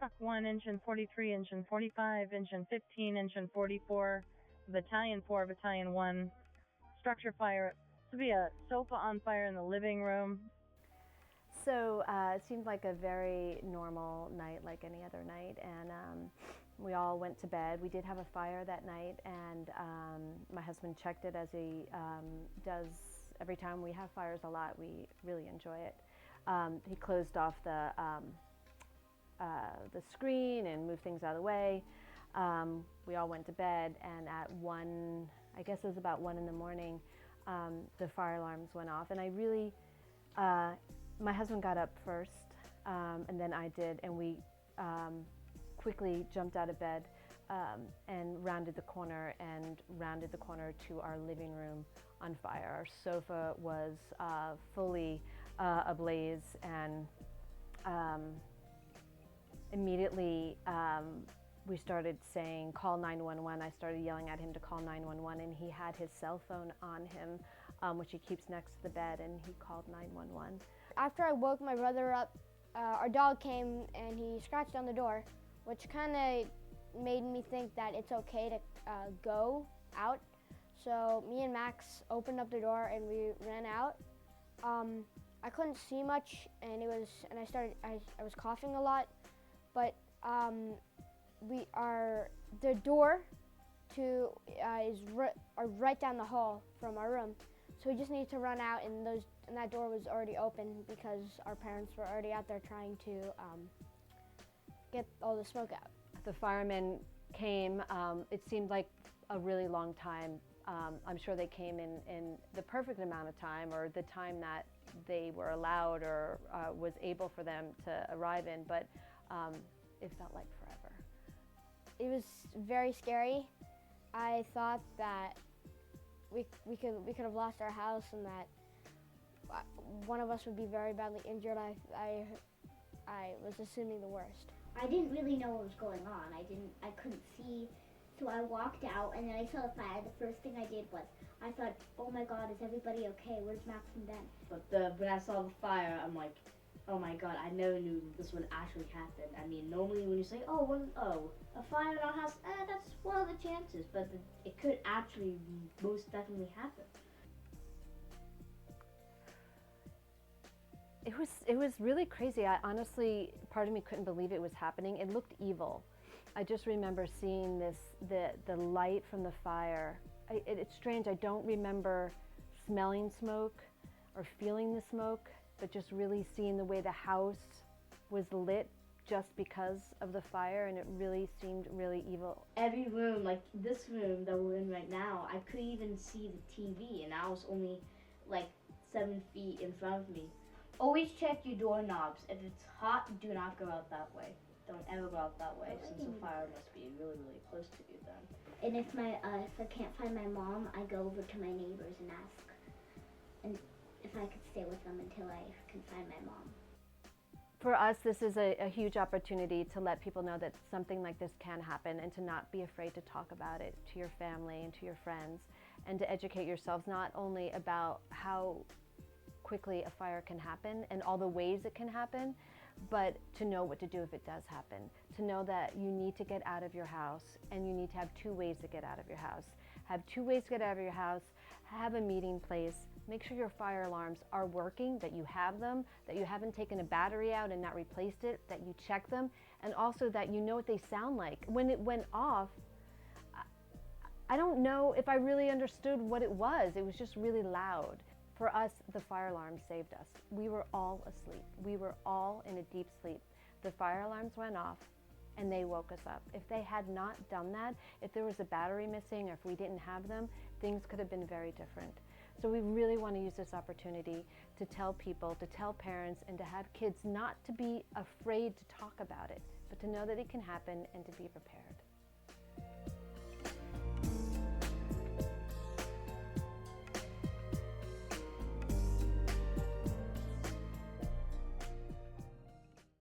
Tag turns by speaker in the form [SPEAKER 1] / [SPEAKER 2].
[SPEAKER 1] truck 1, engine 43, engine 45, engine 15, engine 44, battalion 4, battalion 1. Structure fire. To be a sofa on fire in the living room.
[SPEAKER 2] So it seemed like a very normal night, like any other night, and we all went to bed. We did have a fire that night, and my husband checked it, as he does every time we have fires a lot. We really enjoy it. He closed off the screen and moved things out of the way. We all went to bed, and at 1, I guess it was about 1 in the morning, the fire alarms went off, and I really, my husband got up first, and then I did, and we quickly jumped out of bed and rounded the corner to our living room on fire. Our sofa was fully ablaze, and immediately we started saying, "Call 911." I started yelling at him to call 911, and he had his cell phone on him, which he keeps next to the bed, and he called 911.
[SPEAKER 3] After I woke my brother up, our dog came and he scratched on the door, which kind of made me think that it's okay to go out. So me and Max opened up the door and we ran out. I couldn't see much, and I was coughing a lot, but the door to is right down the hall from our room, so we just needed to run out, and that door was already open because our parents were already out there trying to get all the smoke out.
[SPEAKER 2] The firemen came. It seemed like a really long time. I'm sure they came in the perfect amount of time, or the time that they were allowed or was able for them to arrive in, but it felt like forever.
[SPEAKER 3] It was very scary. I thought that we could have lost our house, and that one of us would be very badly injured. I was assuming the worst.
[SPEAKER 4] I didn't really know what was going on. I couldn't see, so I walked out, and then I saw the fire. The first thing I did was I thought, "Oh my God, is everybody okay? Where's Max and Ben?"
[SPEAKER 5] But when I saw the fire, I'm like, "Oh my God, I never knew this would actually happen." I mean, normally when you say, a fire in our house, that's one of the chances, but it could actually most definitely happen.
[SPEAKER 2] It was really crazy. I honestly, part of me couldn't believe it was happening. It looked evil. I just remember seeing the light from the fire. It's strange, I don't remember smelling smoke or feeling the smoke, but just really seeing the way the house was lit just because of the fire, and it really seemed really evil.
[SPEAKER 5] Every room, like this room that we're in right now, I could even see the TV, and I was only like 7 feet in front of me. Always check your doorknobs. If it's hot, do not go out that way. Don't ever go out that way, since the fire must be really, really close to you then.
[SPEAKER 4] And if I can't find my mom, I go over to my neighbors and ask, and if I could stay with them until I can find my mom.
[SPEAKER 2] For us, this is a huge opportunity to let people know that something like this can happen, and to not be afraid to talk about it to your family and to your friends, and to educate yourselves not only about how quickly a fire can happen and all the ways it can happen, but to know what to do if it does happen. To know that you need to get out of your house, and you need to have 2 ways to get out of your house. Have 2 ways to get out of your house, have a meeting place, make sure your fire alarms are working, that you have them, that you haven't taken a battery out and not replaced it, that you check them, and also that you know what they sound like. When it went off, I don't know if I really understood what it was. It was just really loud. For us, the fire alarm saved us. We were all asleep. We were all in a deep sleep. The fire alarms went off, and they woke us up. If they had not done that, if there was a battery missing, or if we didn't have them, things could have been very different. So we really want to use this opportunity to tell people, to tell parents, and to have kids not to be afraid to talk about it, but to know that it can happen and to be prepared.